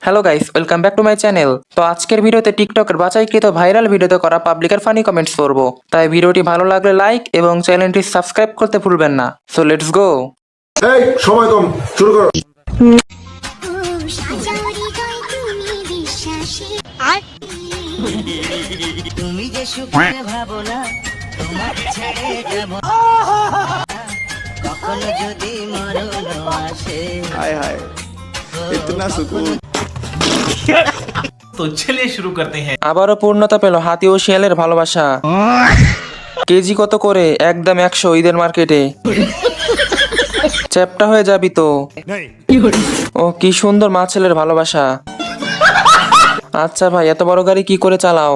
Hello guys, welcome back to my channel. তো আজকের ভিডিওতে টিকটকের বাছাইকৃত ভাইরাল ভিডিওতে করা পাবলিকের ফানি কমেন্টস করব। তাই ভিডিওটি ভালো লাগলে লাইক এবং চ্যানেলটি সাবস্ক্রাইব করতে ভুলবেন না। So let's go. এই সময় কম, শুরু করো। তুমি যে সুখে ভাবো না তোমাকে ছেড়ে যাব কখনো যদি মরণ আসে हाय हाय इतना सुकून। तो चलिए शुरू करते हैं। আবারও পূর্ণতা পেল হাতি ও শিয়ালের ভালোবাসা। কেজি কত করে? একদম 100 ঈদের মার্কেটে। চ্যাপটা হয়ে যাবি তো। ও কি সুন্দর মা ছেলের ভালোবাসা। আচ্ছা ভাই, এত বড় গাড়ি কি করে চালাও?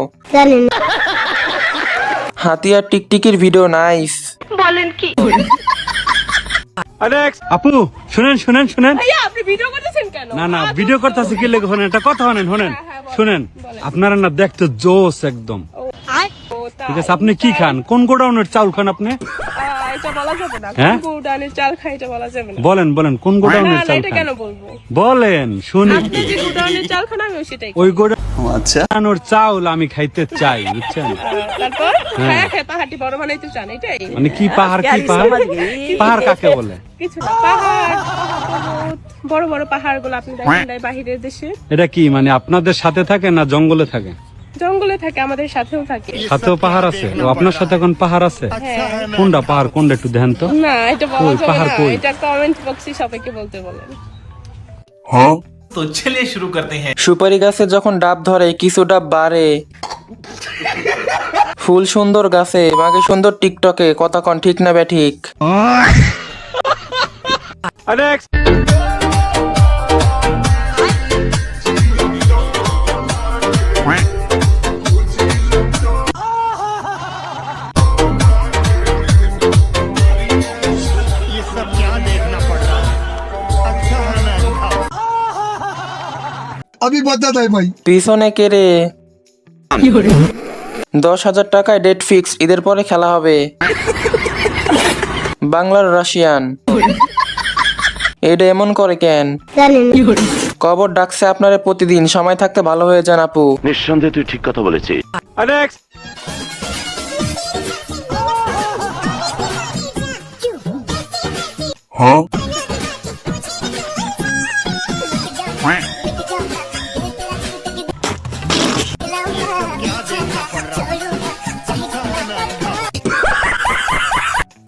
হাতি আর টিকটিকির ভিডিও নাইস। আপু শুনেন শুনেন শুনেন আপনি ভিডিও করতেছেন কেন? না না ভিডিও করতেছি কি লেগে শোনেন একটা কথা শোনেন শোনেন শুনেন আপনারা না দেখতে জোস একদম ঠিক আছে। আপনি কি খান? কোন গোডাউনের চাউল খান আপনি? এটা বলা যাবে না। হ্যাঁ? কোন গুডাউনের চাল খাই এটা বলা যাবে না। বলেন বলেন কোন না গোডাউনের না, চাউল এটা খান? কেন বলবো? বলেন শুনি আপনি যে গুডাউনের চাল খান আমি সেটাই খাই। ওই গোডাউনের अच्छा চাউল আমি খাইতে চাই বুঝছেন। তারপর খায়া খায় পাহাড়টি বড় বানাইতে চান এটাই? মানে কি পাহাড় কি পাহাড় পাহাড় কাকে বলে? কিছু না, পাহাড় পর্বত, বড় বড় পাহাড়গুলো আপনি দেখেন নাই বাহিরের দেশে? এটা কি মানে আপনাদের সাথে থাকে না জঙ্গলে থাকে? জঙ্গলে থাকে, আমাদের সাথেও থাকে। সাথেও পাহাড় আছে? ও আপনার সাথে এখন পাহাড় আছে? হ্যাঁ। কোনটা পাহাড় কোনটা একটু দেখেন তো। না এটা বলা কই, যাবে পাহাড় না, কই? এটা কমেন্ট বক্সে সবাইকে বলতে বলেন। तो चलिए शुरू करते हैं। সুপারি গাছে যখন ডাব ধরে কিছু ডাব বাড়ে। ফুল সুন্দর গাছে বাকি সুন্দর টিকটকে, কথা কন ঠিক না বে ঠিক? अभी बता दे भाई। পিছনে কে রে? 10,000 টাকায় ডেট ফিক্স, ঈদের পরে খেলা হবে। বাংলার রাশিয়ান এটা এমন করে কেন? কবর ডাকছে আপনারে প্রতিদিন, সময় থাকতে ভালো হয়ে যান আপু। নিঃসন্দেহে তুই ঠিক কথা বলেছিস।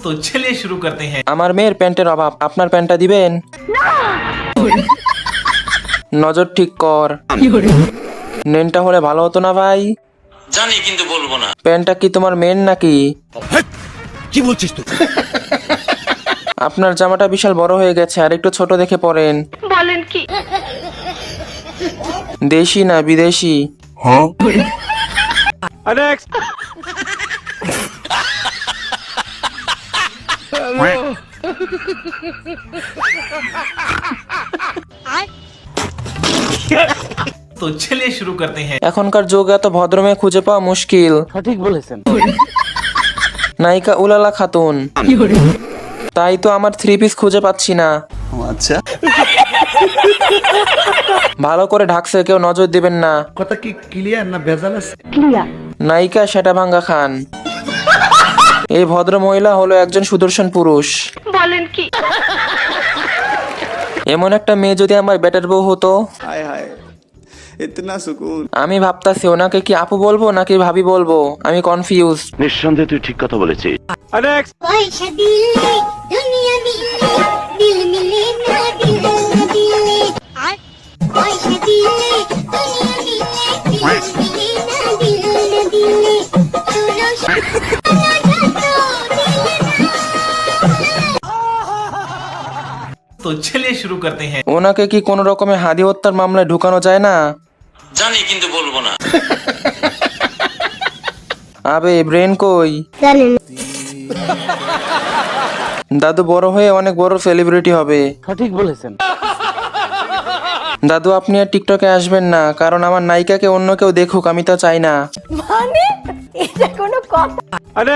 तो चलिए शुरू करते हैं। আমার মেয়ের প্যান্টের অভাব, আপনার প্যান্টটা দিবেন? নজর ঠিক কর। নেনটা হলে ভালো হতো না ভাই? জানি কিন্তু বলবো না। প্যান্টটা কি তোমার মেন নাকি? কি বলছিস তুই? আপনার জামাটা বিশাল বড় হয়ে গেছে, আর একটু ছোট দেখে পরেন। বলেন কি? দেশি না বিদেশি? तो चलिए शुरू करते हैं। এখনকার যুগে এত ভদ্র মেয়ে খুঁজে পাওয়া মুশকিল। সঠিক বলেছেন। নায়িকা উলালা খাতুন। তাই তো আমার 3 পিস খুঁজে পাচ্ছি না। अच्छा ভালো করে ঢাকছে, কেউ নজর দিবেন না। কথা কি ক্লিয়ার না ভেজাল আছে? নায়িকা সেটা ভাঙ্গা খান। এই ভদ্র মহিলা হলো একজন সুদর্শন পুরুষ। বলেন কি? এমন একটা মেয়ে যদি আমার বেটার বউ হতো। हाय हाय इतना सुकून। আমি ভাবতাছি ওনাকে কি আপু বলবো নাকি ভাবি বলবো, আমি কনফিউজ। নিঃসন্দেহে তুই ঠিক কথা বলেছিস। পয়সা দিলে দুনিয়া দিলে দিল মিলে না দিল না দিলে আর পয়সা দিলে দুনিয়া দিলে দিল মিলে না দিল না দিলে तो चलिए शुरू करते हैं। ওনাকে কি কোনো রকমের হাদি হত্যার মামলায় ঢুকানো যায় না? জানি কিন্তু বলবো না। আবে ব্রেন কই? দাদু বড় হয়ে অনেক বড় সেলিব্রিটি হবে। সঠিক বলেছেন। দাদু আপনি আর টিকটকে আসবেন না, কারণ আমার নায়িকাকে অন্য কেউ দেখুক, আমি তা চাই না। মানে এটা কোনো কথা? আর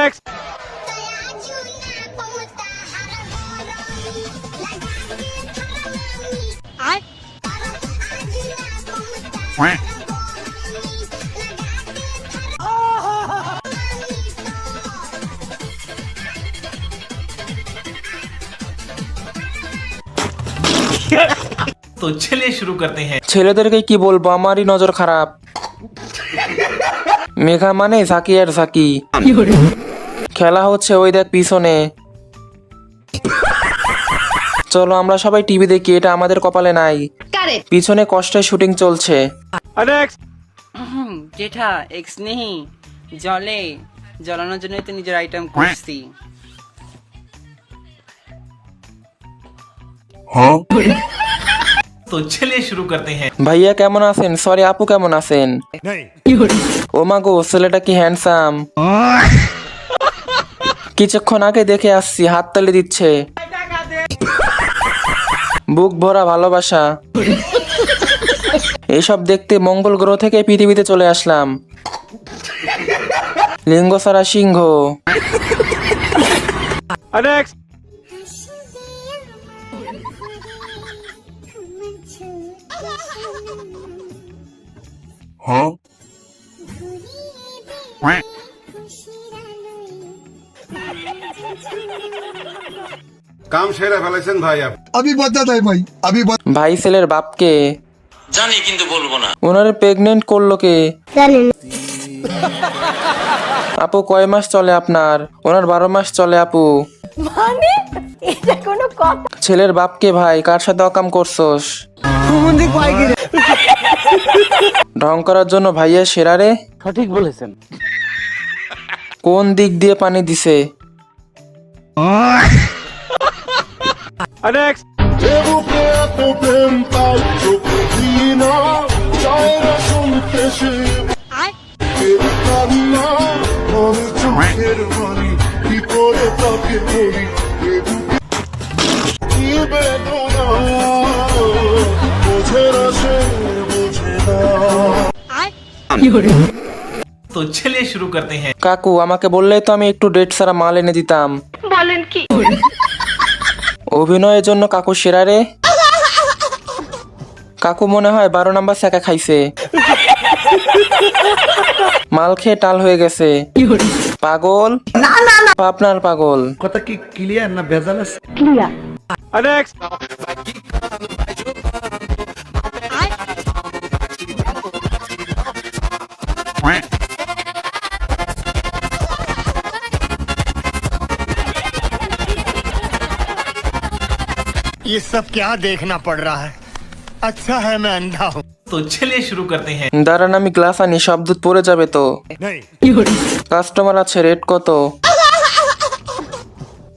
तो चलिए शुरू करते हैं। ছেলেদেরকে কি বলবো, আমারই নজর খারাপ। মেঘা মানে ঝাঁকি আর ঝাঁকি। খেলা হচ্ছে ওই দেখ পিছনে। চলো আমরা সবাই টিভি দেখি, এটা আমাদের কপালে নাই। পিছনে কষ্টে শুটিং চলছে। জেঠা এক্স নেই জলে জ্বলানোর জন্যই তো নিজের আইটেম করছি। तो चलिए शुरू करते हैं। ভাইয়া কেমন আছেন? সরি আপু কেমন আছেন? ও মা গো, ছেলেটা কি হ্যান্ডসাম। কিছুক্ষণ আগে দেখে আসছি, হাততালি দিচ্ছে। বুক ভরা ভালোবাসা। এইসব দেখতে মঙ্গল গ্রহ থেকে পৃথিবীতে চলে আসলাম। লিঙ্গ ছাড়া সিংহ। काम सेरा ফেলাইছেন ভাই अभी बता दे भाई अभी ভাই ছেলের বাপকে জানি কিন্তু বলবো না। ওনারে প্রেগনেন্ট করলো কে? আপু কয় মাস চলে আপনার? ওনার 12 মাস চলে আপু। মানে এটা কোনো কথা? ছেলের বাপকে ভাই, কার সাথে অকাম করছস? ঢং করার জন্য ভাইয়া সেরা রে। সঠিক বলেছেন। কোন দিক দিয়ে পানি দিছে? तो चलिए शुरू करते हैं। কাকু আমাকে বললেই তো আমি একটু ডেট ছাড়া মাল এনে দিতাম। বলেন কি? অভিনয়ের জন্য কাকু সেরা রে। কাকু মনে হয় 12 নাম্বার চাকা খাইছে। মাল খেয়ে টাল হয়ে গেছে। পাগল আপনার পাগল। কথা কি ক্লিয়ার না ভেজাল আছে? ये सब क्या देखना पड़ रहा है? अच्छा है मैं अंधा हूँ। तो चलिए शुरू करते हैं। দাঁড়ান আমি গ্লাস আনি, সব দুধ পড়ে যাবে তো। কাস্টমার আছে, রেট কত?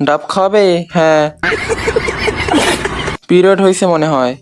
ডাব খাবে? হ্যাঁ। পিরিয়ড হয়েছে মনে হয়।